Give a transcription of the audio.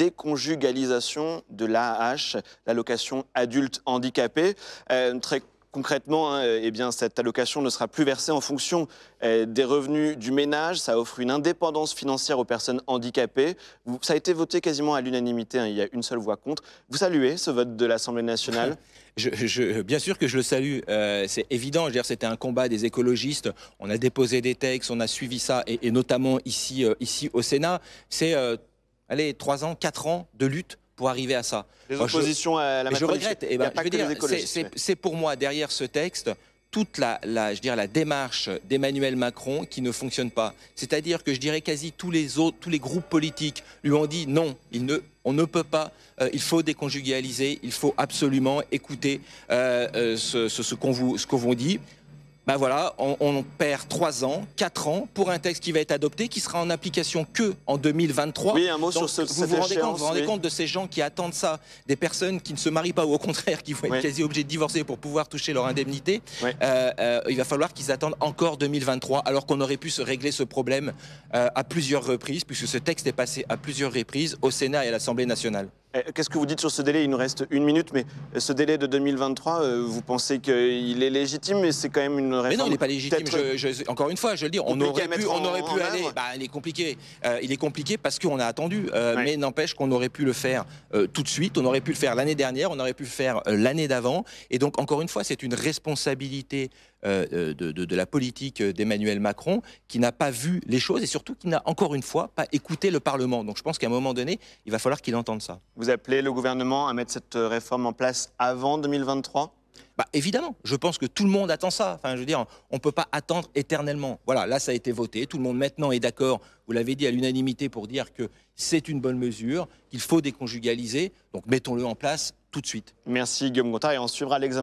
déconjugalisation de l'AAH, l'allocation adulte handicapé. Très concrètement, eh bien, cette allocation ne sera plus versée en fonction des revenus du ménage. Ça offre une indépendance financière aux personnes handicapées. Ça a été voté quasiment à l'unanimité, hein, il y a une seule voix contre. Vous saluez ce vote de l'Assemblée nationale? Bien sûr que je le salue, c'est évident. Je veux dire, c'était un combat des écologistes. On a déposé des textes, on a suivi ça, et notamment ici au Sénat. C'est 3 ans, 4 ans de lutte pour arriver à ça. Les oppositions à la je regrette. Il n'y a pas que les écologistes. C'est pour moi, derrière ce texte, toute la démarche d'Emmanuel Macron qui ne fonctionne pas. C'est-à-dire que je dirais quasi tous les groupes politiques lui ont dit non, on ne peut pas, il faut déconjugaliser, il faut absolument écouter ce qu'on vous dit. Ben voilà, on perd 3 ans, 4 ans pour un texte qui va être adopté, qui sera en application que en 2023. Oui, un mot sur cette échéance. Vous vous rendez compte de ces gens qui attendent ça, des personnes qui ne se marient pas ou au contraire qui vont être quasi obligées de divorcer pour pouvoir toucher leur indemnité. Il va falloir qu'ils attendent encore 2023, alors qu'on aurait pu se régler ce problème à plusieurs reprises, puisque ce texte est passé à plusieurs reprises au Sénat et à l'Assemblée nationale. Qu'est-ce que vous dites sur ce délai? Il nous reste 1 minute, mais ce délai de 2023, vous pensez qu'il est légitime? Mais c'est quand même une réforme... Mais non, il n'est pas légitime. Encore une fois, je le dis, on aurait pu aller... il est compliqué. Il est compliqué parce qu'on a attendu. Mais n'empêche qu'on aurait pu le faire tout de suite. On aurait pu le faire l'année dernière, on aurait pu le faire l'année d'avant. Et donc, encore une fois, c'est une responsabilité de la politique d'Emmanuel Macron qui n'a pas vu les choses et surtout qui n'a, encore une fois, pas écouté le Parlement. Donc je pense qu'à un moment donné, il va falloir qu'il entende ça. Vous appelez le gouvernement à mettre cette réforme en place avant 2023 ? Évidemment, je pense que tout le monde attend ça. Enfin, je veux dire, on ne peut pas attendre éternellement. Voilà, là, ça a été voté. Tout le monde maintenant est d'accord, vous l'avez dit à l'unanimité, pour dire que c'est une bonne mesure, qu'il faut déconjugaliser. Donc mettons-le en place tout de suite. Merci Guillaume Gontard et on suivra l'examen.